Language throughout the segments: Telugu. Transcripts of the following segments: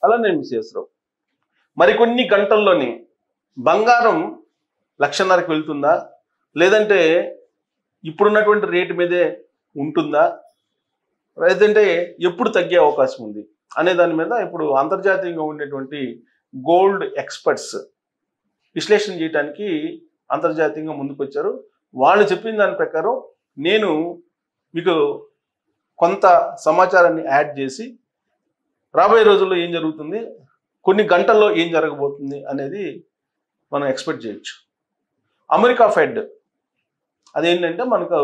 అలానే మిస్సెస్ రావు. మరికొన్ని గంటల్లోని బంగారం 1,50,000కి వెళ్తుందా, లేదంటే ఇప్పుడున్నటువంటి రేటు మీదే ఉంటుందా, లేదంటే ఎప్పుడు తగ్గే అవకాశం ఉంది అనే దాని మీద ఇప్పుడు అంతర్జాతీయంగా ఉండేటువంటి గోల్డ్ ఎక్స్పర్ట్స్ విశ్లేషణ చేయడానికి అంతర్జాతీయంగా ముందుకొచ్చారు. వాళ్ళు చెప్పిన దాని ప్రకారం నేను మీకు కొంత సమాచారాన్ని యాడ్ చేసి రాబోయే రోజుల్లో ఏం జరుగుతుంది, కొన్ని గంటల్లో ఏం జరగబోతుంది అనేది మనం ఎక్స్పెక్ట్ చేయొచ్చు. అమెరికా ఫెడ్ అదేంటంటే మనకు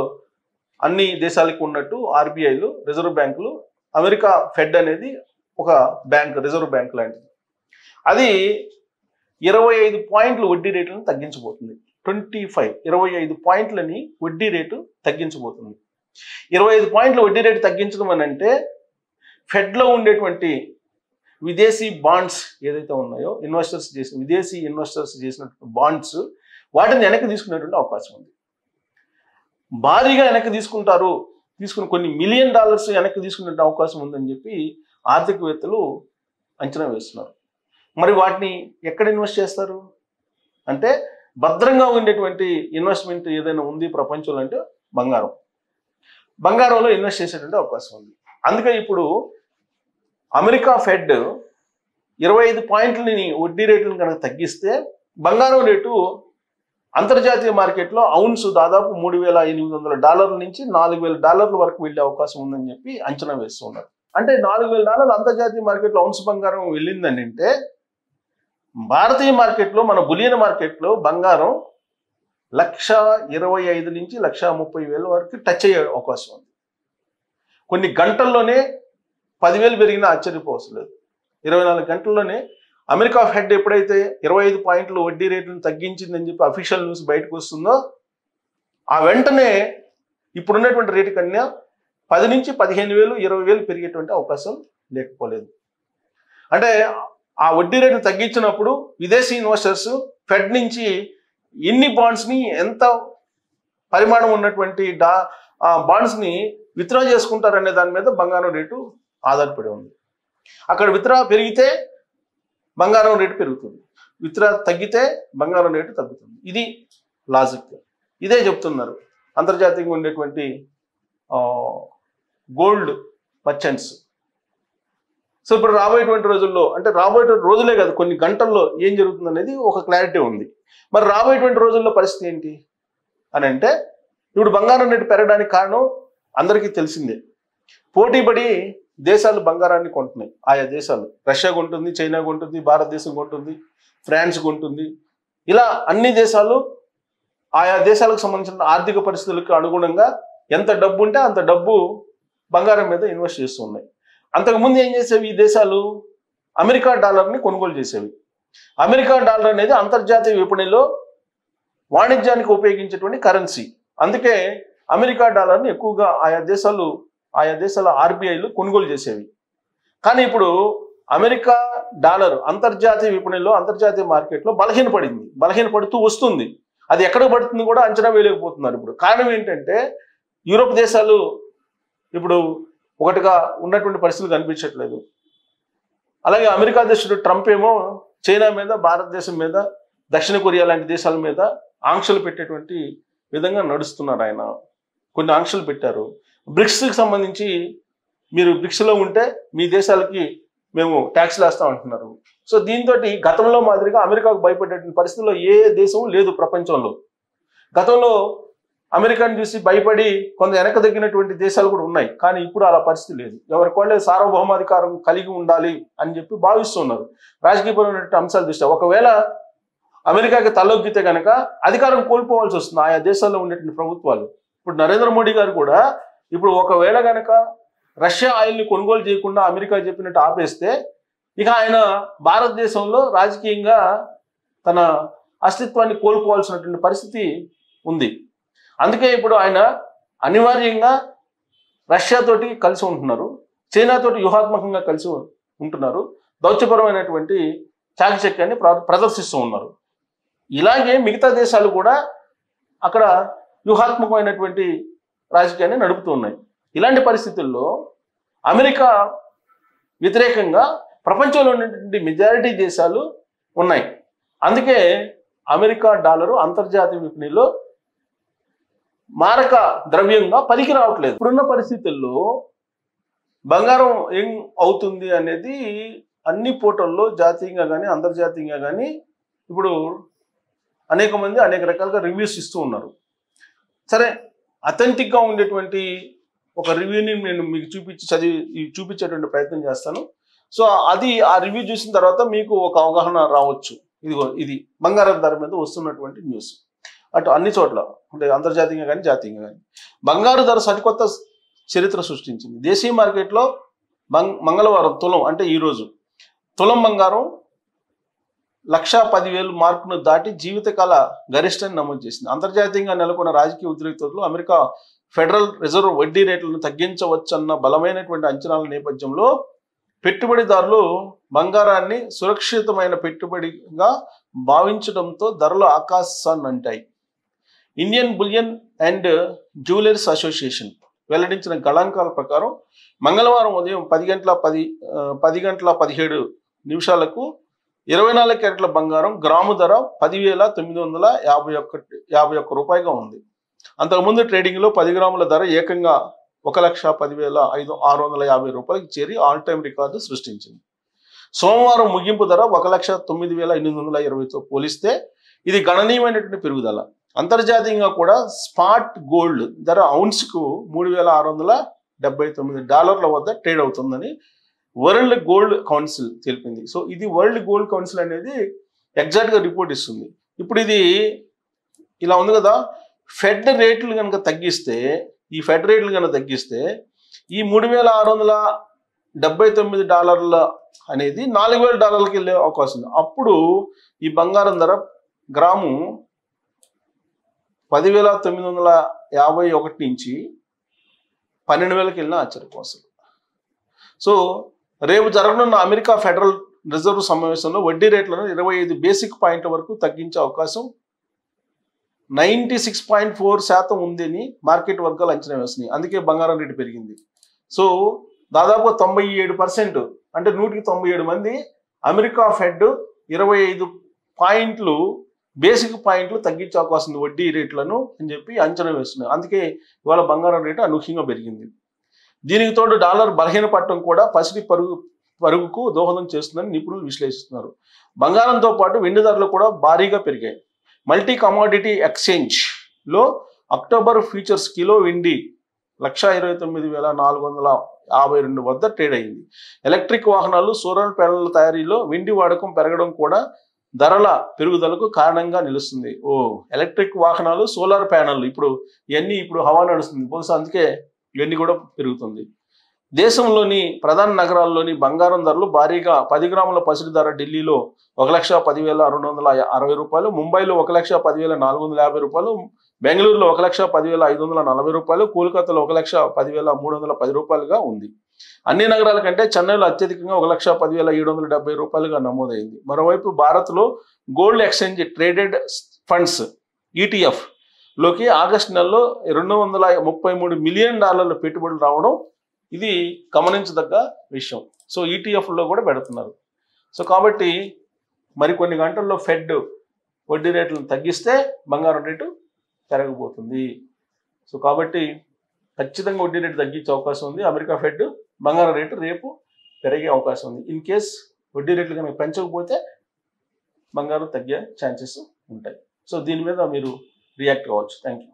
అన్ని దేశాలకు ఉన్నట్టు ఆర్బీఐలు, రిజర్వ్ బ్యాంకులు, అమెరికా ఫెడ్ అనేది ఒక బ్యాంక్, రిజర్వ్ బ్యాంక్ లాంటిది. అది 25 పాయింట్ల వడ్డీ రేట్లను తగ్గించబోతుంది. 25 పాయింట్లని వడ్డీ రేటు తగ్గించబోతుంది. 25 పాయింట్ల వడ్డీ రేటు తగ్గించడం అని అంటే ఫెడ్లో ఉండేటువంటి విదేశీ బాండ్స్ ఏదైతే ఉన్నాయో విదేశీ ఇన్వెస్టర్స్ చేసినటువంటి బాండ్స్ వాటిని వెనక్కి తీసుకునేటువంటి అవకాశం ఉంది. భారీగా వెనక్కి తీసుకుని కొన్ని $1 మిలియన్ వెనక్కి తీసుకునే అవకాశం ఉందని చెప్పి ఆర్థికవేత్తలు అంచనా వేస్తున్నారు. మరి వాటిని ఎక్కడ ఇన్వెస్ట్ చేస్తారు అంటే భద్రంగా ఉండేటువంటి ఇన్వెస్ట్మెంట్ ఏదైనా ఉంది ప్రపంచంలో అంటే బంగారంలో ఇన్వెస్ట్ చేసేటువంటి అవకాశం ఉంది. అందుకే ఇప్పుడు అమెరికా ఫెడ్ 25 పాయింట్లని వడ్డీ రేట్లను కనుక తగ్గిస్తే బంగారం రేటు అంతర్జాతీయ మార్కెట్లో ఔన్స్ దాదాపు $3,800 నుంచి $4,000 వరకు వెళ్ళే అవకాశం ఉందని చెప్పి అంచనా వేస్తున్నారు. అంటే $4,000 అంతర్జాతీయ మార్కెట్లో ఔన్స్ బంగారం వెళ్ళిందని అంటే భారతీయ మార్కెట్లో, మన బులియన్ మార్కెట్లో బంగారం 1,25,000 నుంచి 1,30,000 వరకు టచ్ అయ్యే అవకాశం ఉంది. కొన్ని గంటల్లోనే 10,000 పెరిగినా ఆశ్చర్యపోవసం లేదు. 24 గంటల్లోనే అమెరికా ఫెడ్ ఎప్పుడైతే 25 పాయింట్లు వడ్డీ రేట్లను తగ్గించిందని చెప్పి అఫీషియల్ న్యూస్ బయటకు వస్తుందో ఆ వెంటనే ఇప్పుడున్నటువంటి రేటు కన్నా 10 నుంచి 15,000, 20,000 పెరిగేటువంటి అవకాశం లేకపోలేదు. అంటే ఆ వడ్డీ రేటును తగ్గించినప్పుడు విదేశీ ఇన్వెస్టర్స్ ఫెడ్ నుంచి ఎన్ని బాండ్స్ని, ఎంత పరిమాణం ఉన్నటువంటి బాండ్స్ని విత్డ్రా చేసుకుంటారనే దాని మీద బంగారం రేటు ఆధారపడి ఉంది. అక్కడ విత్డ్రా పెరిగితే బంగారం రేటు పెరుగుతుంది, విత్డ్రా తగ్గితే బంగారం రేటు తగ్గుతుంది. ఇది లాజిక్. ఇదే చెప్తున్నారు అంతర్జాతీయంగా ఉండేటువంటి గోల్డ్ మర్చెంట్స్. సో ఇప్పుడు రాబోయేటువంటి రోజుల్లో, అంటే రాబోయేటువంటి రోజులే కాదు, కొన్ని గంటల్లో ఏం జరుగుతుంది అనేది ఒక క్లారిటీ ఉంది. మరి రాబోయేటువంటి రోజుల్లో పరిస్థితి ఏంటి అని అంటే ఇప్పుడు బంగారం రేటు పెరగడానికి కారణం అందరికీ తెలిసిందే. పోటీపడి దేశాలు బంగారాన్ని కొంటున్నాయి. ఆయా దేశాలు రష్యా కొంటుంది, చైనా కొంటుంది, భారతదేశం కొంటుంది, ఫ్రాన్స్ కొంటుంది. ఇలా అన్ని దేశాలు ఆయా దేశాలకు సంబంధించిన ఆర్థిక పరిస్థితులకు అనుగుణంగా ఎంత డబ్బు ఉంటే అంత డబ్బు బంగారం మీద ఇన్వెస్ట్ చేస్తూ ఉన్నాయి. అంతకుముందు ఏం చేసేవి ఈ దేశాలు? అమెరికా డాలర్ని కొనుగోలు చేసేవి. అమెరికా డాలర్ అనేది అంతర్జాతీయ విపణిలో వాణిజ్యానికి ఉపయోగించేటువంటి కరెన్సీ. అందుకే అమెరికా డాలర్ని ఎక్కువగా ఆయా దేశాల ఆర్బీఐలు కొనుగోలు చేసేవి. కానీ ఇప్పుడు అమెరికా డాలర్ అంతర్జాతీయ విపణిలో, అంతర్జాతీయ మార్కెట్లో బలహీనపడుతూ వస్తుంది. అది ఎక్కడ పడుతుంది కూడా అంచనా వేయలేకపోతున్నారు. ఇప్పుడు కారణం ఏంటంటే యూరోప్ దేశాలు ఇప్పుడు ఒకటిగా ఉన్నటువంటి పరిస్థితులు కనిపించట్లేదు. అలాగే అమెరికా అధ్యక్షుడు ట్రంప్ ఏమో చైనా మీద, భారతదేశం మీద, దక్షిణ కొరియా లాంటి దేశాల మీద ఆంక్షలు పెట్టేటువంటి విధంగా నడుస్తున్నారు. ఆయన కొన్ని ఆంక్షలు పెట్టారు. బ్రిక్స్కి సంబంధించి మీరు బ్రిక్స్లో ఉంటే మీ దేశాలకి మేము ట్యాక్స్లు వేస్తాం అంటున్నారు. సో దీంతో గతంలో మాదిరిగా అమెరికాకు భయపడేటువంటి పరిస్థితుల్లో ఏ దేశం లేదు ప్రపంచంలో. గతంలో అమెరికాను చూసి భయపడి కొంత వెనక తగ్గినటువంటి దేశాలు కూడా ఉన్నాయి. కానీ ఇప్పుడు అలా పరిస్థితి లేదు. ఎవరికి వాళ్ళే సార్వభౌమాధికారం కలిగి ఉండాలి అని చెప్పి భావిస్తున్నారు రాజకీయపరమైనటువంటి అంశాల దృష్ట్యా. ఒకవేళ అమెరికాకి తలొగ్గితే కనుక అధికారం కోల్పోవాల్సి వస్తుంది ఆయా దేశాల్లో ఉండేటువంటి ప్రభుత్వాలు. ఇప్పుడు నరేంద్ర మోడీ గారు కూడా ఇప్పుడు ఒకవేళ కనుక రష్యా ఆయిల్ని కొనుగోలు చేయకుండా అమెరికా చెప్పినట్టు ఆపేస్తే ఇక ఆయన భారతదేశంలో రాజకీయంగా తన అస్తిత్వాన్ని కోల్పోవాల్సినటువంటి పరిస్థితి ఉంది. అందుకే ఇప్పుడు ఆయన అనివార్యంగా రష్యాతోటి కలిసి ఉంటున్నారు, చైనాతోటి వ్యూహాత్మకంగా కలిసి ఉంటున్నారు, దౌత్యపరమైనటువంటి చాకచక్యాన్ని ప్రదర్శిస్తూ ఉన్నారు. ఇలాగే మిగతా దేశాలు కూడా అక్కడ వ్యూహాత్మకమైనటువంటి రాజకీయాన్ని నడుపుతూ ఉన్నాయి. ఇలాంటి పరిస్థితుల్లో అమెరికా వ్యతిరేకంగా ప్రపంచంలో ఉన్నటువంటి మెజారిటీ దేశాలు ఉన్నాయి. అందుకే అమెరికా డాలరు అంతర్జాతీయ విపణిలో మారక ద్రవ్యంగా పనికి రావట్లేదు. ఇప్పుడున్న పరిస్థితుల్లో బంగారం ఏం అవుతుంది అనేది అన్ని పోర్టల్లో జాతీయంగా కానీ అంతర్జాతీయంగా కానీ ఇప్పుడు అనేక మంది అనేక రకాలుగా రివ్యూస్ ఇస్తూ ఉన్నారు. సరే, అథెంటిక్గా ఉండేటువంటి ఒక రివ్యూని నేను మీకు చూపించేటువంటి ప్రయత్నం చేస్తాను. సో అది ఆ రివ్యూ చూసిన తర్వాత మీకు ఒక అవగాహన రావచ్చు. ఇది బంగారం ధర మీద వస్తున్నటువంటి న్యూస్ అటు అన్ని చోట్ల అంటే అంతర్జాతీయంగా కానీ జాతీయంగా కానీ. బంగారు ధర సరికొత్త చరిత్ర సృష్టించింది. దేశీయ మార్కెట్లో మంగళవారం తులం అంటే ఈరోజు తులం బంగారం 1,10,000 మార్కును దాటి జీవితకాల గరిష్టాన్ని నమోదు చేసింది. అంతర్జాతీయంగా నెలకొన్న రాజకీయ ఉద్రిక్తతలు, అమెరికా ఫెడరల్ రిజర్వ్ వడ్డీ రేట్లను తగ్గించవచ్చన్న బలమైనటువంటి అంచనాల నేపథ్యంలో పెట్టుబడిదారులు బంగారాన్ని సురక్షితమైన పెట్టుబడిగా భావించడంతో ధరలు ఆకాశాన్ని అంటాయి. Indian bullion and jewellers association వెల్లడించిన గణాంకాల ప్రకారం మంగళవారం ఉదయం 10:17 నిమిషాలకు 24 క్యారెట్ల బంగారం గ్రాము ధర 10,951 రూపాయగా ఉంది. అంతకుముందు ట్రేడింగ్లో 10 గ్రాముల ధర ఏకంగా 1,10,650 రూపాయలకు చేరి ఆల్ టైమ్ రికార్డు సృష్టించింది. సోమవారం ముగింపు ధర 1,09,820తో పోలిస్తే ఇది గణనీయమైనటువంటి పెరుగుదల. అంతర్జాతీయంగా కూడా స్పాట్ గోల్డ్ ధర ఔన్స్కు $3,679 వద్ద ట్రేడ్ అవుతుందని వరల్డ్ గోల్డ్ కౌన్సిల్ తెలిపింది. సో ఇది వరల్డ్ గోల్డ్ కౌన్సిల్ అనేది ఎగ్జాక్ట్గా రిపోర్ట్ ఇస్తుంది. ఇప్పుడు ఇది ఇలా ఉంది కదా, ఫెడ్ రేట్లు కనుక తగ్గిస్తే ఈ $3,679 అనేది $4,000 వెళ్ళే అవకాశం ఉంది. అప్పుడు ఈ బంగారం ధర గ్రాము 10,951 నుంచి 12,000కి వెళ్ళిన ఆశ్చర్యపోసం. సో రేపు జరగనున్న అమెరికా ఫెడరల్ రిజర్వ్ సమావేశంలో వడ్డీ రేట్లను 25 బేసిక్ పాయింట్ల వరకు తగ్గించే అవకాశం 96.4% ఉందని మార్కెట్ వర్గాలు అంచనా వేస్తున్నాయి. అందుకే బంగారం రేటు పెరిగింది. సో దాదాపు 97% అంటే 197 మంది అమెరికా ఫెడ్ 25 పాయింట్లు బేసిక్ పాయింట్లు తగ్గించే అవకాశం ఉంది వడ్డీ రేట్లను అని చెప్పి అంచనా వేస్తున్నాయి. అందుకే ఇవాళ బంగారం రేటు అనూహ్యంగా పెరిగింది. దీనికి తోడు డాలర్ బలహీనపడటం కూడా పసిడి పరుగుకు దోహదం చేస్తుందని నిపుణులు విశ్లేషిస్తున్నారు. బంగారంతో పాటు వెండి ధరలు కూడా భారీగా పెరిగాయి. మల్టీ కమోడిటీ ఎక్స్చేంజ్లో అక్టోబర్ ఫ్యూచర్స్ కిలో వెండి 1,29,452 వద్ద ట్రేడ్ అయింది. ఎలక్ట్రిక్ వాహనాలు, సోలార్ ప్యానెళ్ల తయారీలో వెండి వాడకం పెరగడం కూడా ధరల పెరుగుదలకు కారణంగా నిలుస్తుంది. ఎలక్ట్రిక్ వాహనాలు, సోలార్ ప్యానెల్ ఇప్పుడు హవా నడుస్తుంది. బహుశా అందుకే ఇవన్నీ కూడా పెరుగుతుంది. దేశంలోని ప్రధాన నగరాల్లోని బంగారం ధరలు భారీగా 10 గ్రాముల పసిడి ధర ఢిల్లీలో 1,10,660 రూపాయలు, ముంబైలో 1,10,450 రూపాయలు, బెంగళూరులో 1,10,540 రూపాయలు, కోల్కతాలో 1,10,310 రూపాయలుగా ఉంది. అన్ని నగరాల కంటే చెన్నైలో అత్యధికంగా 1,10,770 రూపాయలుగా నమోదైంది. మరోవైపు భారత్లో gold exchange traded funds ETF లోకి ఆగస్టు నెలలో $233 మిలియన్ పెట్టుబడులు రావడం ఇది గమనించదగ్గ విషయం. సో ETFలో కూడా పెడుతున్నారు. సో కాబట్టి మరికొన్ని గంటల్లో ఫెడ్ వడ్డీ రేట్లను తగ్గిస్తే బంగారం రేటు పెరగబోతుంది. సో కాబట్టి ఖచ్చితంగా వడ్డీ రేటు తగ్గించే అవకాశం ఉంది. అమెరికా ఫెడ్ బంగారం రేటు రేపు పెరిగే అవకాశం ఉంది. ఇన్ కేస్ వడ్డీ రేట్లు కనుక పెంచకపోతే బంగారం తగ్గే ఛాన్సెస్ ఉంటాయి. సో దీని మీద మీరు రియాక్ట్ కావచ్చు. Thank you.